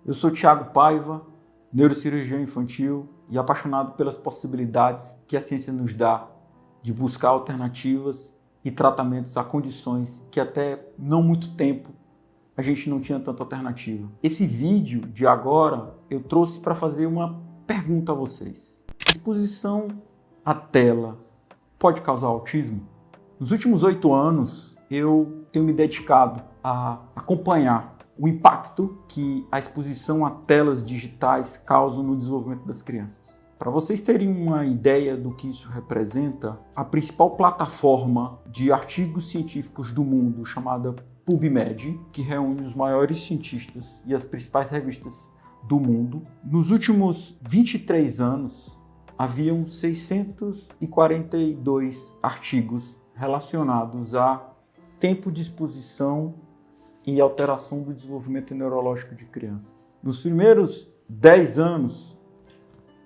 Eu sou Thiago Paiva, neurocirurgião infantil e apaixonado pelas possibilidades que a ciência nos dá de buscar alternativas e tratamentos a condições que até não muito tempo a gente não tinha tanta alternativa. Esse vídeo de agora eu trouxe para fazer uma pergunta a vocês. Exposição à tela pode causar autismo? Nos últimos 8 anos eu tenho me dedicado a acompanhar o impacto que a exposição a telas digitais causa no desenvolvimento das crianças. Para vocês terem uma ideia do que isso representa, a principal plataforma de artigos científicos do mundo, chamada PubMed, que reúne os maiores cientistas e as principais revistas do mundo, nos últimos 23 anos, haviam 642 artigos relacionados a tempo de exposição e alteração do desenvolvimento neurológico de crianças. Nos primeiros 10 anos,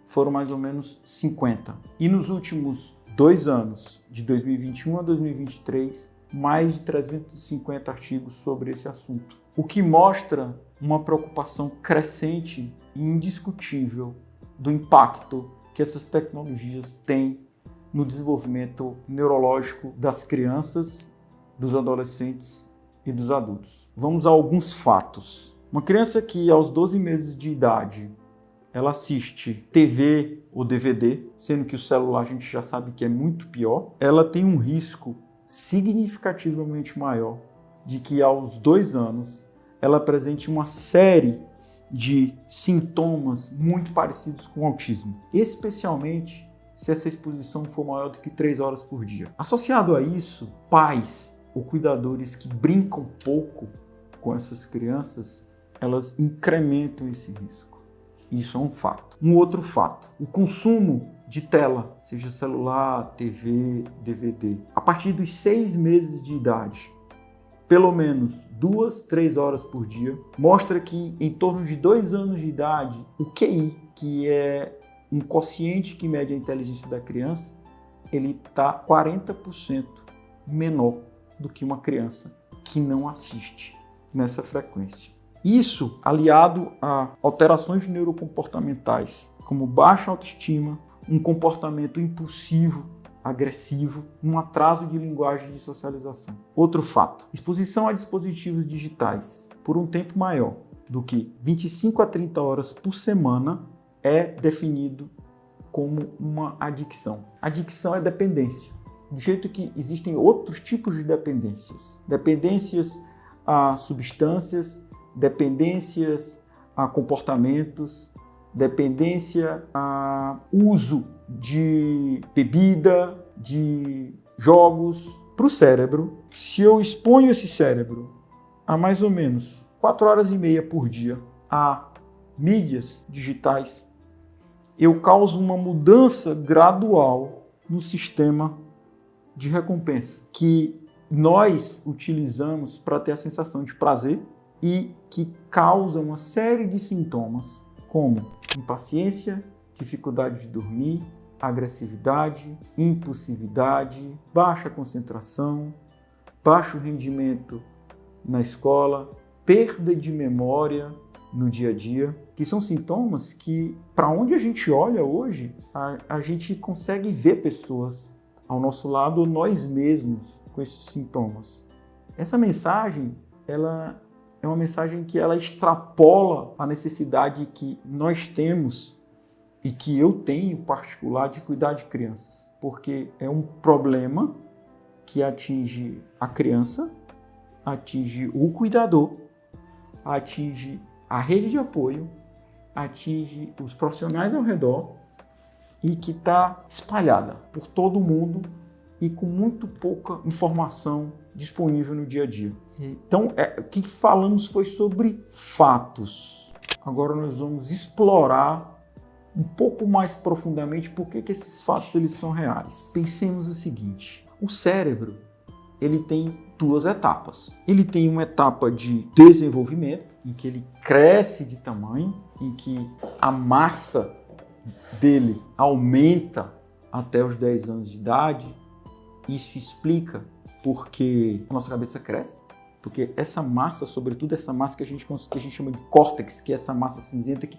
foram mais ou menos 50. E nos últimos 2 anos, de 2021 a 2023, mais de 350 artigos sobre esse assunto. O que mostra uma preocupação crescente e indiscutível do impacto que essas tecnologias têm no desenvolvimento neurológico das crianças, dos adolescentes e dos adultos. Vamos a alguns fatos. Uma criança que aos 12 meses de idade ela assiste TV ou DVD, sendo que o celular a gente já sabe que é muito pior, ela tem um risco significativamente maior de que aos 2 anos ela apresente uma série de sintomas muito parecidos com o autismo, especialmente se essa exposição for maior do que 3 horas por dia. Associado a isso, pais ou cuidadores que brincam pouco com essas crianças, elas incrementam esse risco. Isso é um fato. Um outro fato, o consumo de tela, seja celular, TV, DVD, a partir dos 6 meses de idade, pelo menos 2, 3 horas por dia, mostra que em torno de 2 anos de idade, o QI, que é um quociente que mede a inteligência da criança, ele está 40% menor do que uma criança que não assiste nessa frequência. Isso aliado a alterações neurocomportamentais, como baixa autoestima, um comportamento impulsivo, agressivo, um atraso de linguagem de socialização. Outro fato, exposição a dispositivos digitais por um tempo maior do que 25 a 30 horas por semana é definido como uma adicção. Adicção é dependência, do jeito que existem outros tipos de dependências. Dependências a substâncias, dependências a comportamentos, dependência a uso de bebida, de jogos. Para o cérebro, se eu exponho esse cérebro a mais ou menos 4 horas e meia por dia a mídias digitais, eu causo uma mudança gradual no sistema de recompensa que nós utilizamos para ter a sensação de prazer e que causa uma série de sintomas como impaciência, dificuldade de dormir, agressividade, impulsividade, baixa concentração, baixo rendimento na escola, perda de memória no dia a dia, que são sintomas que, para onde a gente olha hoje, a gente consegue ver pessoas ao nosso lado ou nós mesmos com esses sintomas. Essa mensagem, ela é uma mensagem que ela extrapola a necessidade que nós temos e que eu tenho em particular de cuidar de crianças, porque é um problema que atinge a criança, atinge o cuidador, atinge a rede de apoio, atinge os profissionais ao redor e que está espalhada por todo mundo e com muito pouca informação disponível no dia a dia. Então, o que falamos foi sobre fatos. Agora nós vamos explorar um pouco mais profundamente por que esses fatos eles são reais. Pensemos o seguinte, o cérebro ele tem 2 etapas. Ele tem uma etapa de desenvolvimento, em que ele cresce de tamanho, em que a massa dele aumenta até os 10 anos de idade. Isso explica porque a nossa cabeça cresce. Porque essa massa, sobretudo essa massa que a gente chama de córtex, que é essa massa cinzenta que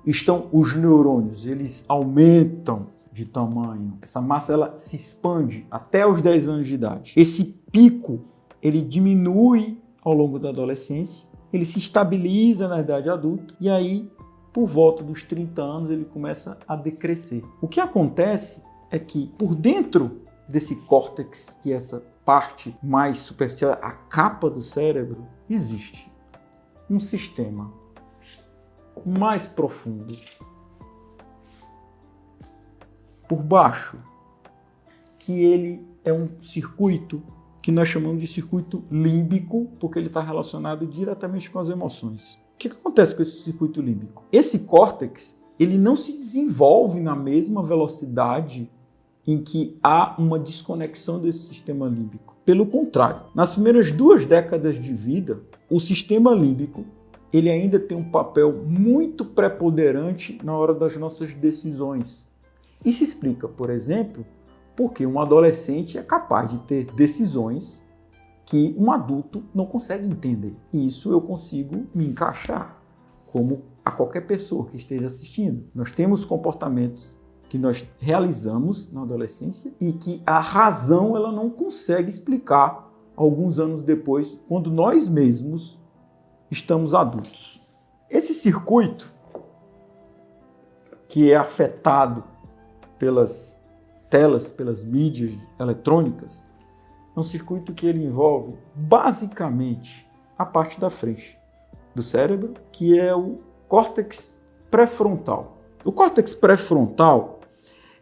estão os neurônios, eles aumentam de tamanho. Essa massa ela se expande até os 10 anos de idade. Esse pico ele diminui ao longo da adolescência, ele se estabiliza na idade adulta e aí, por volta dos 30 anos, ele começa a decrescer. O que acontece é que por dentro desse córtex, que é essa parte mais superficial, a capa do cérebro, existe um sistema mais profundo por baixo, que ele é um circuito que nós chamamos de circuito límbico, porque ele está relacionado diretamente com as emoções. O que acontece com esse circuito límbico? Esse córtex ele não se desenvolve na mesma velocidade em que há uma desconexão desse sistema límbico. Pelo contrário, nas primeiras 2 décadas de vida, o sistema límbico ele ainda tem um papel muito preponderante na hora das nossas decisões. Isso explica, por exemplo, porque um adolescente é capaz de ter decisões que um adulto não consegue entender. E isso eu consigo me encaixar, como a qualquer pessoa que esteja assistindo. Nós temos comportamentos que nós realizamos na adolescência e que a razão ela não consegue explicar alguns anos depois, quando nós mesmos estamos adultos. Esse circuito, que é afetado pelas telas, pelas mídias eletrônicas, é um circuito que ele envolve basicamente a parte da frente do cérebro, que é o córtex pré-frontal. O córtex pré-frontal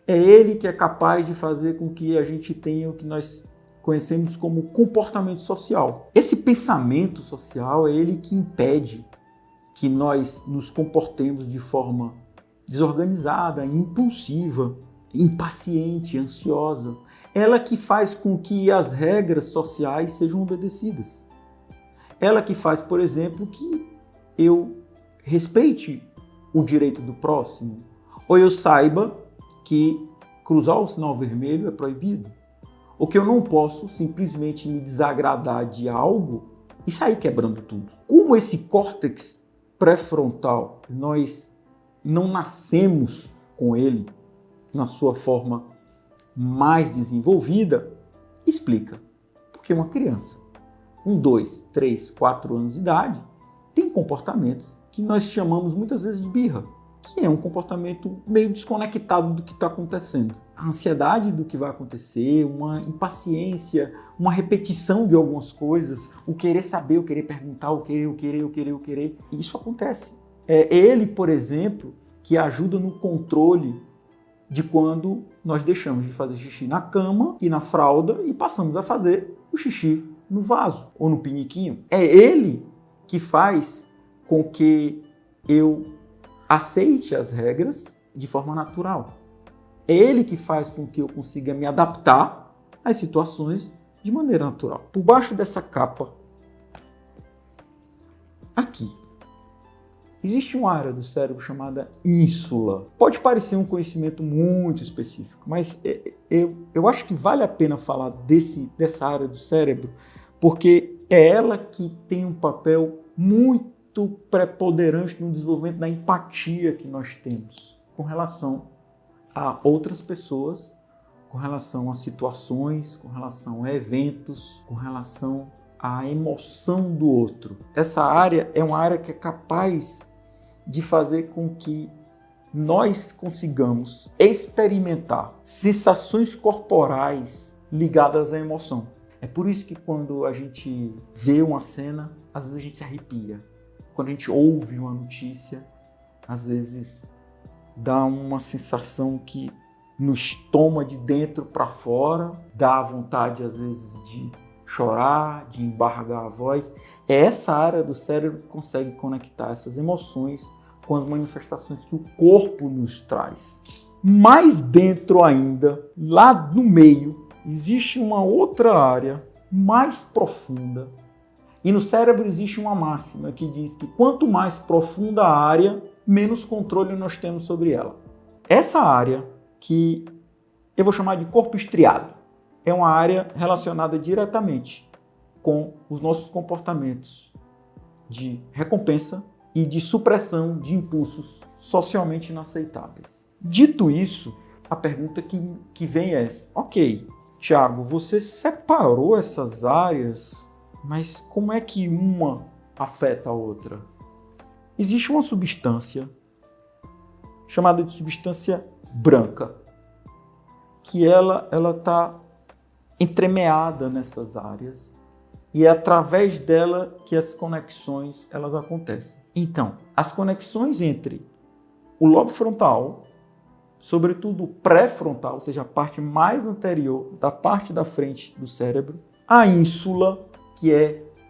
é ele que é capaz de fazer com que a gente tenha o que nós conhecemos como comportamento social. Esse pensamento social é ele que impede que nós nos comportemos de forma desorganizada, impulsiva, impaciente, ansiosa. Ela que faz com que as regras sociais sejam obedecidas. Ela que faz, por exemplo, que eu respeite o direito do próximo, ou eu saiba que cruzar o sinal vermelho é proibido, ou que eu não posso simplesmente me desagradar de algo e sair quebrando tudo. Como esse córtex pré-frontal, nós não nascemos com ele na sua forma mais desenvolvida, explica. Porque uma criança com 2, 3, 4 anos de idade tem comportamentos que nós chamamos muitas vezes de birra, que é um comportamento meio desconectado do que está acontecendo. A ansiedade do que vai acontecer, uma impaciência, uma repetição de algumas coisas, o querer saber, o querer perguntar, o querer. E isso acontece. É ele, por exemplo, que ajuda no controle de quando nós deixamos de fazer xixi na cama e na fralda e passamos a fazer o xixi no vaso ou no piniquinho. É ele que faz com que eu aceite as regras de forma natural. É ele que faz com que eu consiga me adaptar às situações de maneira natural. Por baixo dessa capa, aqui, existe uma área do cérebro chamada ínsula. Pode parecer um conhecimento muito específico, mas eu acho que vale a pena falar dessa área do cérebro, porque é ela que tem um papel muito preponderante no desenvolvimento da empatia que nós temos com relação a outras pessoas, com relação a situações, com relação a eventos, com relação à emoção do outro. Essa área é uma área que é capaz de fazer com que nós consigamos experimentar sensações corporais ligadas à emoção. É por isso que quando a gente vê uma cena, às vezes a gente se arrepia. Quando a gente ouve uma notícia, às vezes dá uma sensação que nos toma de dentro para fora, dá vontade às vezes de chorar, de embargar a voz. É essa área do cérebro que consegue conectar essas emoções com as manifestações que o corpo nos traz. Mais dentro ainda, lá no meio, existe uma outra área mais profunda. E no cérebro existe uma máxima que diz que quanto mais profunda a área, menos controle nós temos sobre ela. Essa área, que eu vou chamar de corpo estriado, é uma área relacionada diretamente com os nossos comportamentos de recompensa e de supressão de impulsos socialmente inaceitáveis. Dito isso, a pergunta que vem é: ok, Tiago, você separou essas áreas, mas como é que uma afeta a outra? Existe uma substância chamada de substância branca, que ela está entremeada nessas áreas e é através dela que as conexões elas acontecem. Então, as conexões entre o lobo frontal, sobretudo o pré-frontal, ou seja, a parte mais anterior da parte da frente do cérebro, a ínsula, que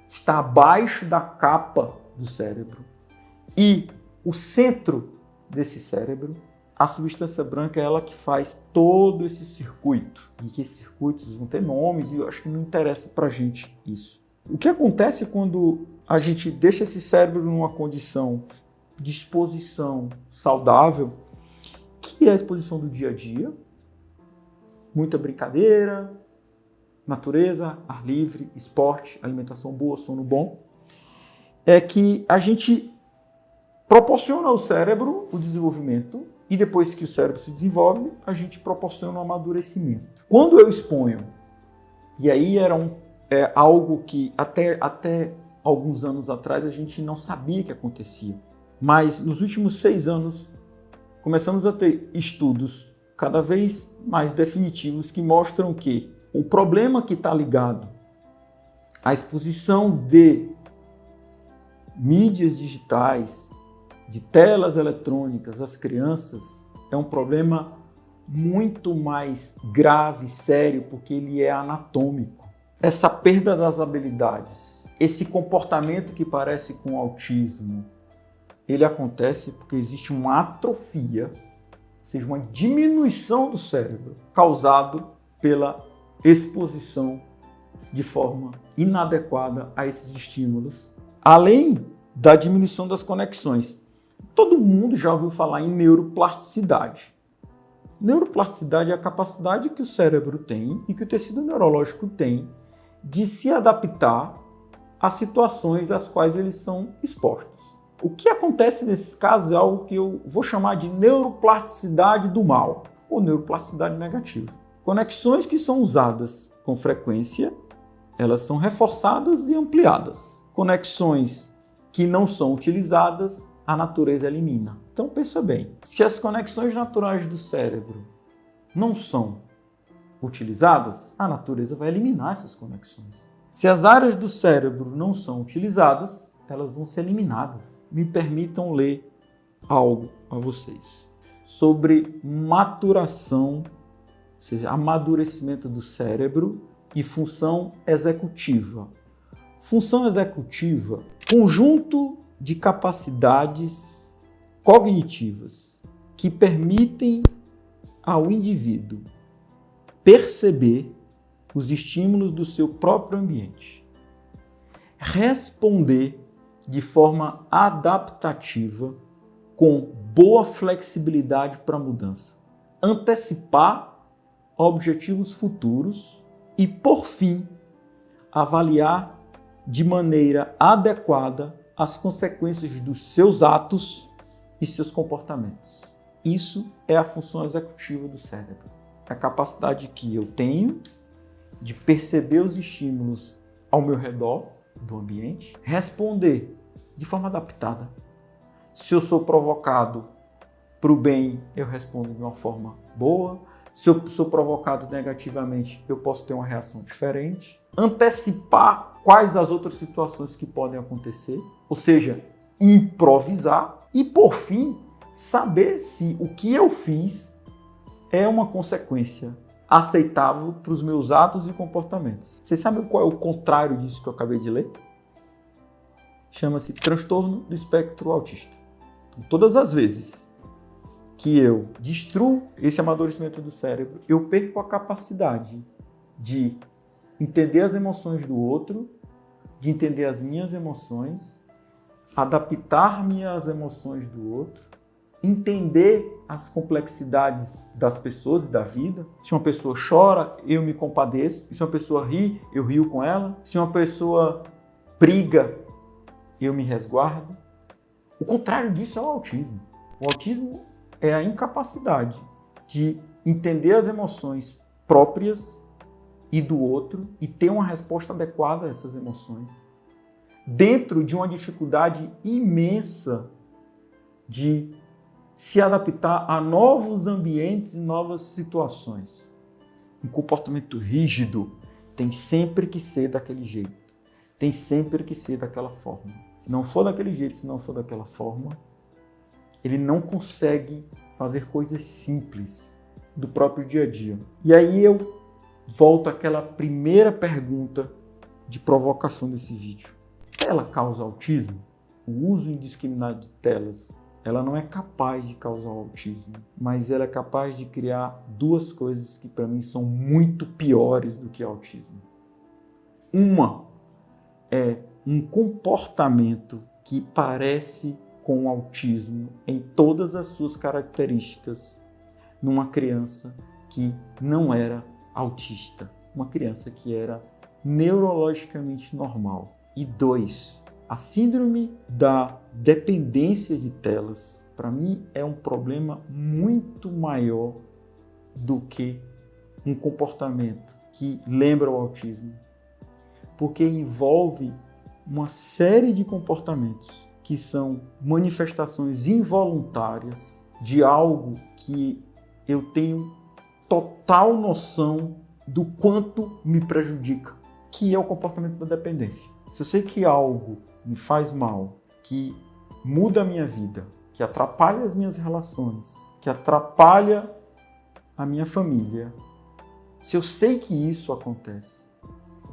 está abaixo da capa do cérebro, e o centro desse cérebro, a substância branca é ela que faz todo esse circuito. E que esses circuitos vão ter nomes e eu acho que não interessa pra gente isso. O que acontece quando a gente deixa esse cérebro numa condição de exposição saudável, que é a exposição do dia a dia, muita brincadeira, natureza, ar livre, esporte, alimentação boa, sono bom, é que a gente proporciona ao cérebro o desenvolvimento e depois que o cérebro se desenvolve, a gente proporciona o amadurecimento. Quando eu exponho, e aí era algo que até alguns anos atrás a gente não sabia que acontecia, mas nos últimos 6 anos começamos a ter estudos cada vez mais definitivos que mostram que o problema que está ligado à exposição de mídias digitais, de telas eletrônicas às crianças, é um problema muito mais grave, sério, porque ele é anatômico. Essa perda das habilidades, esse comportamento que parece com autismo, ele acontece porque existe uma atrofia, ou seja, uma diminuição do cérebro causado pela exposição de forma inadequada a esses estímulos, além da diminuição das conexões. Todo mundo já ouviu falar em neuroplasticidade. Neuroplasticidade é a capacidade que o cérebro tem e que o tecido neurológico tem de se adaptar às situações às quais eles são expostos. O que acontece nesses casos é algo que eu vou chamar de neuroplasticidade do mal, ou neuroplasticidade negativa. Conexões que são usadas com frequência, elas são reforçadas e ampliadas. Conexões que não são utilizadas, a natureza elimina. Então pensa bem, se as conexões naturais do cérebro não são utilizadas, a natureza vai eliminar essas conexões. Se as áreas do cérebro não são utilizadas, elas vão ser eliminadas. Me permitam ler algo a vocês sobre maturação, ou seja, amadurecimento do cérebro e função executiva. Função executiva, conjunto de capacidades cognitivas que permitem ao indivíduo perceber os estímulos do seu próprio ambiente, responder de forma adaptativa com boa flexibilidade para a mudança, antecipar objetivos futuros e, por fim, avaliar de maneira adequada as consequências dos seus atos e seus comportamentos. Isso é a função executiva do cérebro. É a capacidade que eu tenho de perceber os estímulos ao meu redor do ambiente, responder de forma adaptada. Se eu sou provocado para o bem, eu respondo de uma forma boa. Se eu sou provocado negativamente, eu posso ter uma reação diferente. Antecipar quais as outras situações que podem acontecer, ou seja, improvisar. E, por fim, saber se o que eu fiz é uma consequência aceitável para os meus atos e comportamentos. Vocês sabem qual é o contrário disso que eu acabei de ler? Chama-se transtorno do espectro autista. Então, todas as vezes que eu destruo esse amadurecimento do cérebro, eu perco a capacidade de entender as emoções do outro, de entender as minhas emoções, adaptar-me às emoções do outro entender as complexidades das pessoas e da vida. Se uma pessoa chora, eu me compadeço. Se uma pessoa ri, eu rio com ela. Se uma pessoa briga, eu me resguardo. O contrário disso é o autismo. O autismo é a incapacidade de entender as emoções próprias e do outro e ter uma resposta adequada a essas emoções, dentro de uma dificuldade imensa de se adaptar a novos ambientes e novas situações. Um comportamento rígido tem sempre que ser daquele jeito, tem sempre que ser daquela forma. Se não for daquele jeito, se não for daquela forma, ele não consegue fazer coisas simples do próprio dia a dia. E aí eu volto àquela primeira pergunta de provocação desse vídeo. Ela causa autismo? O uso indiscriminado de telas, ela não é capaz de causar autismo, mas ela é capaz de criar duas coisas que para mim são muito piores do que autismo. Uma é um comportamento que parece com autismo em todas as suas características numa criança que não era autista, uma criança que era neurologicamente normal. E dois, a síndrome da dependência de telas, para mim, é um problema muito maior do que um comportamento que lembra o autismo, porque envolve uma série de comportamentos que são manifestações involuntárias de algo que eu tenho total noção do quanto me prejudica, que é o comportamento da dependência. Se eu sei que algo me faz mal, que muda a minha vida, que atrapalha as minhas relações, que atrapalha a minha família, se eu sei que isso acontece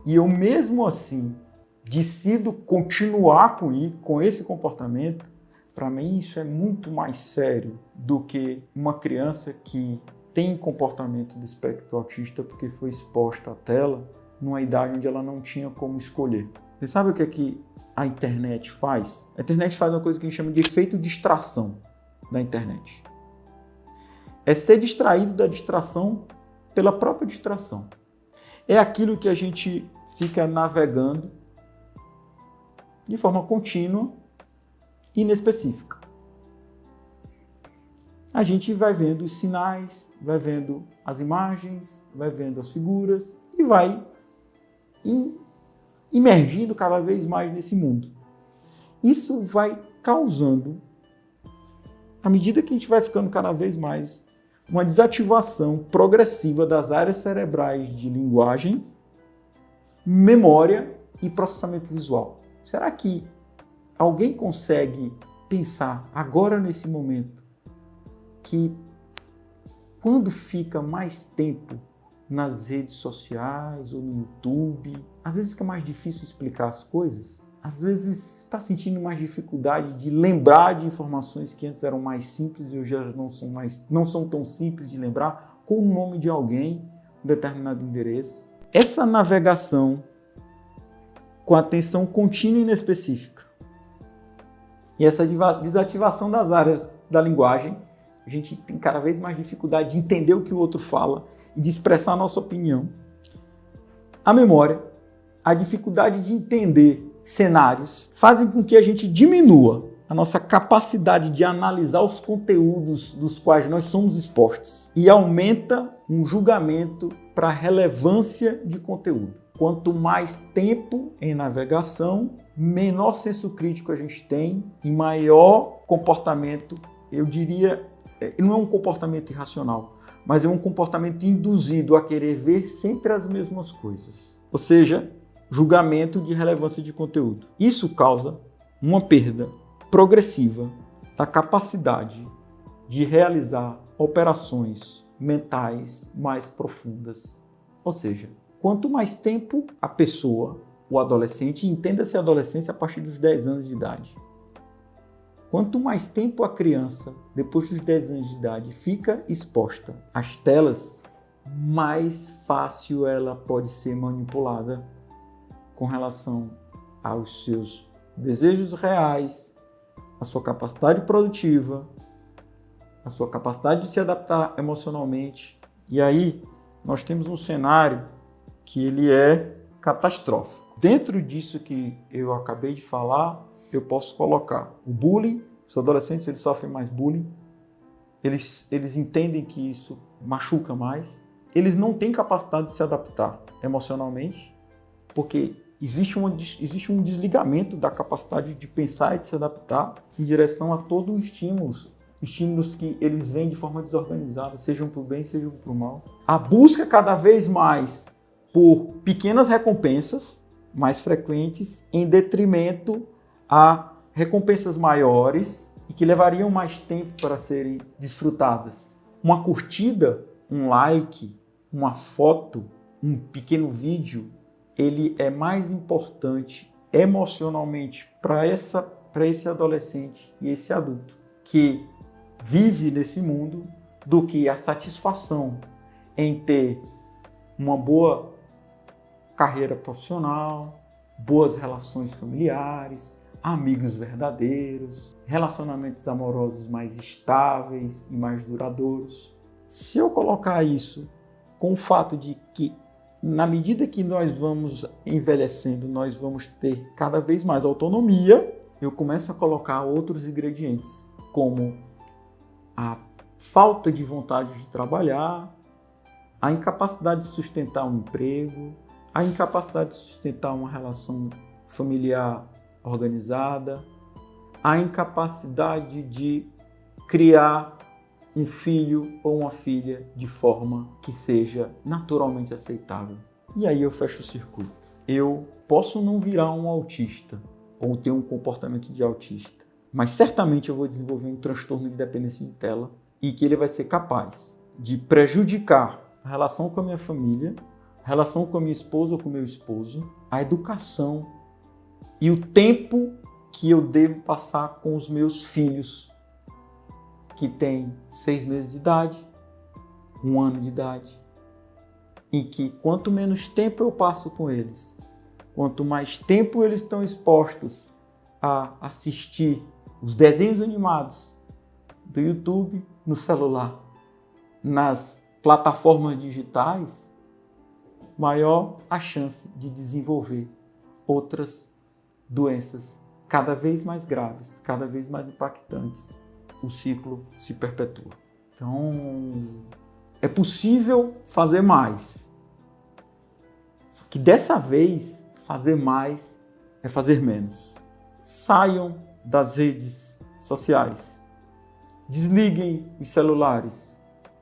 e eu mesmo assim decido continuar com esse comportamento, para mim isso é muito mais sério do que uma criança que tem comportamento do espectro autista porque foi exposta à tela numa idade onde ela não tinha como escolher. Você sabe o que é que a internet faz? A internet faz uma coisa que a gente chama de efeito distração da internet. É ser distraído da distração pela própria distração. É aquilo que a gente fica navegando de forma contínua e inespecífica. A gente vai vendo os sinais, vai vendo as imagens, vai vendo as figuras e vai imergindo cada vez mais nesse mundo. Isso vai causando, à medida que a gente vai ficando cada vez mais, uma desativação progressiva das áreas cerebrais de linguagem, memória e processamento visual. Será que alguém consegue pensar agora nesse momento que quando fica mais tempo nas redes sociais ou no YouTube, às vezes fica mais difícil explicar as coisas? Às vezes está sentindo mais dificuldade de lembrar de informações que antes eram mais simples e hoje elas não são tão simples de lembrar, com o nome de alguém, um determinado endereço. Essa navegação com atenção contínua e inespecífica e essa desativação das áreas da linguagem, a gente tem cada vez mais dificuldade de entender o que o outro fala e de expressar a nossa opinião. A memória, a dificuldade de entender cenários fazem com que a gente diminua a nossa capacidade de analisar os conteúdos dos quais nós somos expostos e aumenta um julgamento para a relevância de conteúdo. Quanto mais tempo em navegação, menor senso crítico a gente tem e maior comportamento, eu diria, não é um comportamento irracional, mas é um comportamento induzido a querer ver sempre as mesmas coisas. Ou seja, julgamento de relevância de conteúdo. Isso causa uma perda progressiva da capacidade de realizar operações mentais mais profundas. Ou seja, quanto mais tempo a pessoa, o adolescente, entenda-se a adolescência a partir dos 10 anos de idade. Quanto mais tempo a criança, depois dos 10 anos de idade, fica exposta às telas, mais fácil ela pode ser manipulada com relação aos seus desejos reais, a sua capacidade produtiva a sua capacidade de se adaptar emocionalmente. E aí nós temos um cenário que ele é catastrófico. Dentro disso que eu acabei de falar, eu posso colocar o bullying. Os adolescentes, eles sofrem mais bullying. Eles entendem que isso machuca mais. Eles não têm capacidade de se adaptar emocionalmente, porque existe um desligamento da capacidade de pensar e de se adaptar em direção a todos os estímulos que eles vêm de forma desorganizada, sejam para o bem, sejam para o mal. A busca cada vez mais por pequenas recompensas mais frequentes em detrimento a recompensas maiores e que levariam mais tempo para serem desfrutadas. Uma curtida, um like, uma foto, um pequeno vídeo, ele é mais importante emocionalmente para esse adolescente e esse adulto que vive nesse mundo do que a satisfação em ter uma boa carreira profissional, boas relações familiares, amigos verdadeiros, relacionamentos amorosos mais estáveis e mais duradouros. Se eu colocar isso com o fato de que, na medida que nós vamos envelhecendo, nós vamos ter cada vez mais autonomia, eu começo a colocar outros ingredientes, como a falta de vontade de trabalhar, a incapacidade de sustentar um emprego, a incapacidade de sustentar uma relação familiar organizada, a incapacidade de criar um filho ou uma filha de forma que seja naturalmente aceitável. E aí eu fecho o circuito. Eu posso não virar um autista ou ter um comportamento de autista, mas certamente eu vou desenvolver um transtorno de dependência de tela e que ele vai ser capaz de prejudicar a relação com a minha família, a relação com a minha esposa ou com o meu esposo, a educação e o tempo que eu devo passar com os meus filhos, que têm 6 meses de idade, 1 ano de idade, e que quanto menos tempo eu passo com eles, quanto mais tempo eles estão expostos a assistir os desenhos animados do YouTube, no celular, nas plataformas digitais, maior a chance de desenvolver outras doenças cada vez mais graves, cada vez mais impactantes. O ciclo se perpetua. Então, é possível fazer mais. Só que dessa vez, fazer mais é fazer menos. Saiam das redes sociais. Desliguem os celulares,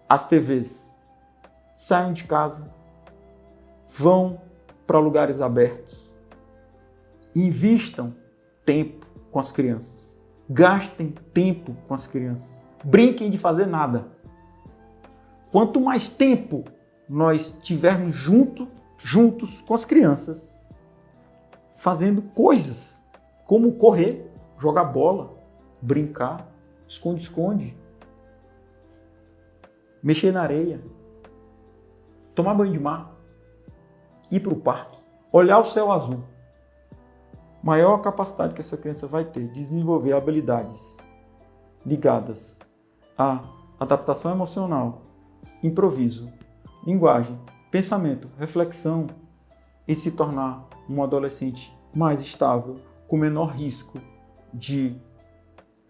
as TVs. Saiam de casa. Vão para lugares abertos. Invistam tempo com as crianças. Gastem tempo com as crianças. Brinquem de fazer nada. Quanto mais tempo nós tivermos juntos com as crianças, fazendo coisas como correr, jogar bola, brincar, esconde-esconde, mexer na areia, tomar banho de mar, ir para o parque, olhar o céu azul. Maior capacidade que essa criança vai ter de desenvolver habilidades ligadas à adaptação emocional, improviso, linguagem, pensamento, reflexão e se tornar um adolescente mais estável, com menor risco de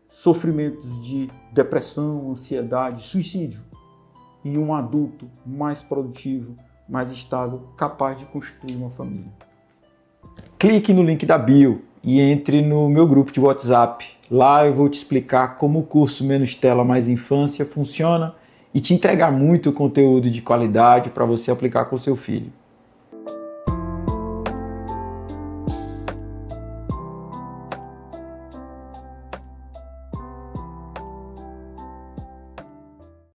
sofrimentos de depressão, ansiedade, suicídio, e um adulto mais produtivo, mais estável, capaz de constituir uma família. Clique no link da bio e entre no meu grupo de WhatsApp. Lá eu vou te explicar como o curso Menos Tela Mais Infância funciona e te entregar muito conteúdo de qualidade para você aplicar com seu filho.